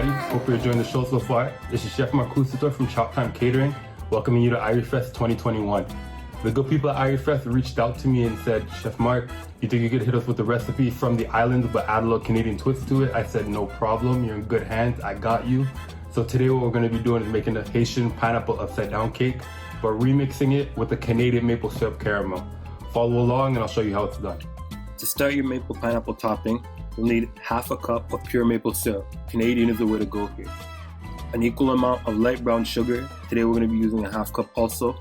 everybody. Hope you're enjoying the show so far. This is Chef Marc Kusitor from Chop Time Catering, welcoming you to Irie Fest 2021. The good people at Irie Fest reached out to me and said, Chef Marc, you think you could hit us with the recipe from the island but add a little Canadian twist to it? I said, no problem, you're in good hands, I got you. So today what we're going to be doing is making a Haitian pineapple upside down cake, but remixing it with the Canadian maple syrup caramel. Follow along and I'll show you how it's done. To start your maple pineapple topping, you'll need half a cup of pure maple syrup. Canadian is the way to go here. An equal amount of light brown sugar. Today we're going to be using a half cup also.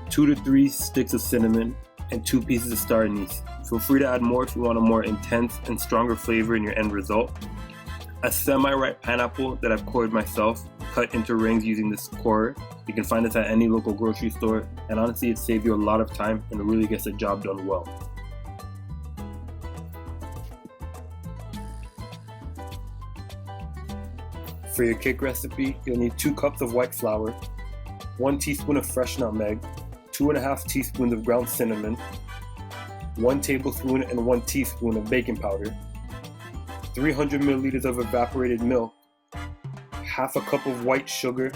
2 to 3 sticks of cinnamon and 2 pieces of star anise. Feel free to add more if you want a more intense and stronger flavor in your end result. A semi-ripe pineapple that I've cored myself, cut into rings using this corer. You can find this at any local grocery store, and honestly it saves you a lot of time and it really gets the job done well. For your cake recipe, you'll need 2 cups of white flour, 1 teaspoon of fresh nutmeg, 2.5 teaspoons of ground cinnamon, 1 tablespoon and 1 teaspoon of baking powder, 300 milliliters of evaporated milk, half a cup of white sugar,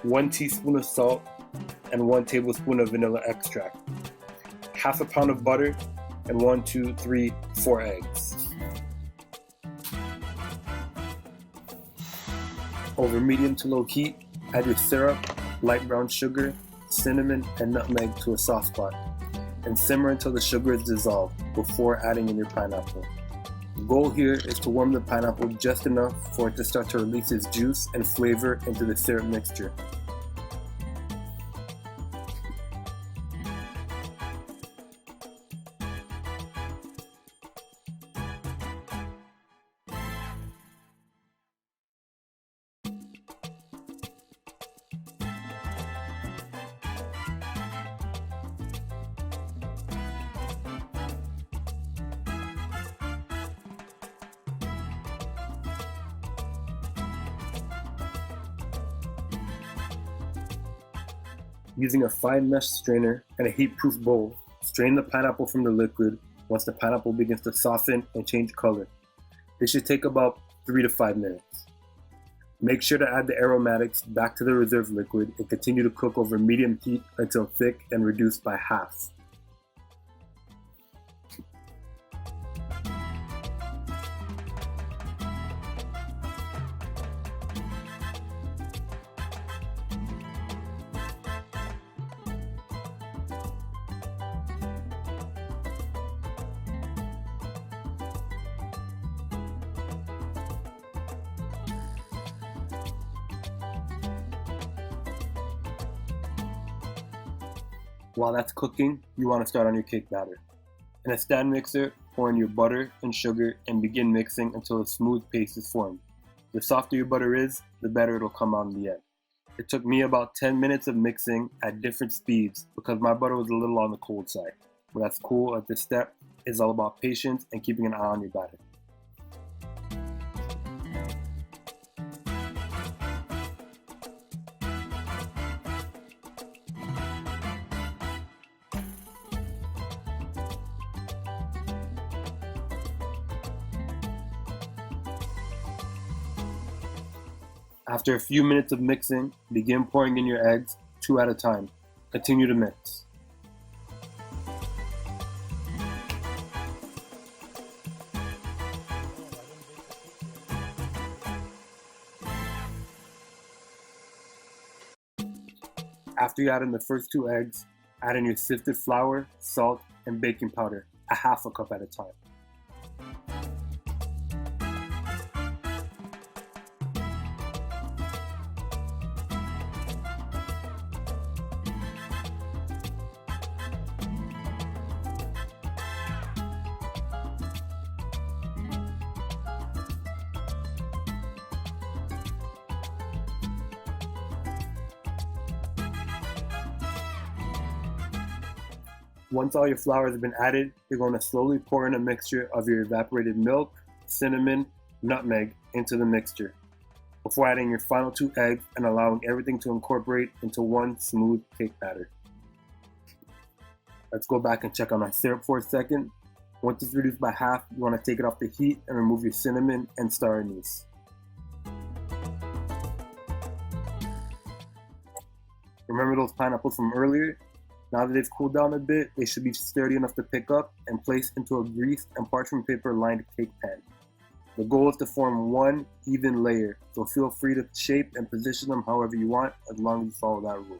1 teaspoon of salt, and 1 tablespoon of vanilla extract, half a pound of butter, and 1, 2, 3, 4 eggs. Over medium to low heat, add your syrup, light brown sugar, cinnamon, and nutmeg to a saucepan, and simmer until the sugar is dissolved before adding in your pineapple. The goal here is to warm the pineapple just enough for it to start to release its juice and flavor into the syrup mixture. Using a fine mesh strainer and a heat-proof bowl, strain the pineapple from the liquid once the pineapple begins to soften and change color. This should take about 3 to 5 minutes. Make sure to add the aromatics back to the reserved liquid and continue to cook over medium heat until thick and reduced by half. While that's cooking, you want to start on your cake batter. In a stand mixer, pour in your butter and sugar and begin mixing until a smooth paste is formed. The softer your butter is, the better it'll come out in the end. It took me about 10 minutes of mixing at different speeds because my butter was a little on the cold side. But that's cool, as this step is all about patience and keeping an eye on your batter. After a few minutes of mixing, begin pouring in your eggs, 2 at a time. Continue to mix. After you add in the first 2 eggs, add in your sifted flour, salt, and baking powder, a half a cup at a time. Once all your flour has been added, you're going to slowly pour in a mixture of your evaporated milk, cinnamon, nutmeg into the mixture, before adding your final 2 eggs and allowing everything to incorporate into one smooth cake batter. Let's go back and check on our syrup for a second. Once it's reduced by half, you want to take it off the heat and remove your cinnamon and star anise. Remember those pineapples from earlier? Now that they've cooled down a bit, they should be sturdy enough to pick up and place into a greased and parchment paper lined cake pan. The goal is to form one even layer, so feel free to shape and position them however you want as long as you follow that rule.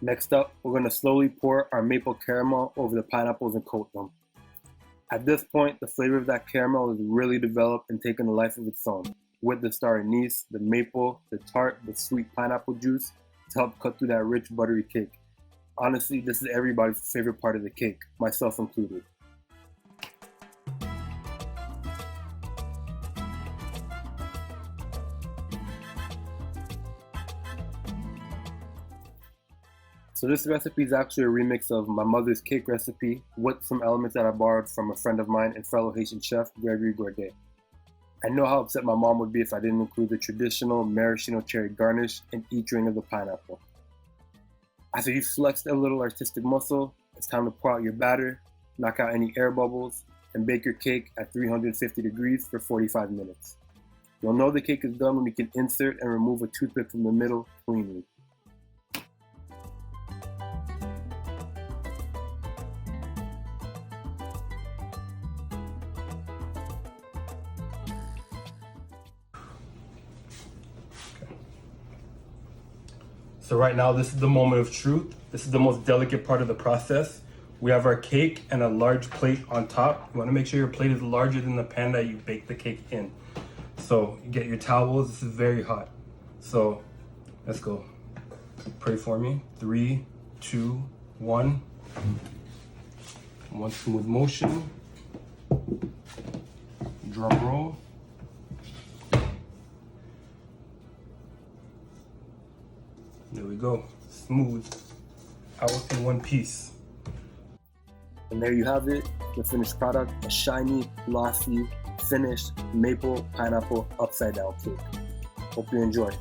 Next up, we're going to slowly pour our maple caramel over the pineapples and coat them. At this point, the flavor of that caramel is really developed and taken a life of its own, with the star anise, the maple, the tart, the sweet pineapple juice to help cut through that rich buttery cake. Honestly, this is everybody's favorite part of the cake, myself included. So this recipe is actually a remix of my mother's cake recipe with some elements that I borrowed from a friend of mine and fellow Haitian chef, Irie. I know how upset my mom would be if I didn't include the traditional maraschino cherry garnish in each ring of the pineapple. After you've flexed a little artistic muscle, it's time to pour out your batter, knock out any air bubbles, and bake your cake at 350 degrees for 45 minutes. You'll know the cake is done when you can insert and remove a toothpick from the middle cleanly. So right now, this is the moment of truth. This is the most delicate part of the process. We have our cake and a large plate on top. You want to make sure your plate is larger than the pan that you bake the cake in. So you get your towels. This is very hot. So let's go. Pray for me. 3, 2, 1. One smooth motion. Drum roll. There we go. Smooth. Out in one piece. And there you have it, the finished product, a shiny, glossy, finished maple pineapple upside down cake. Hope you enjoy.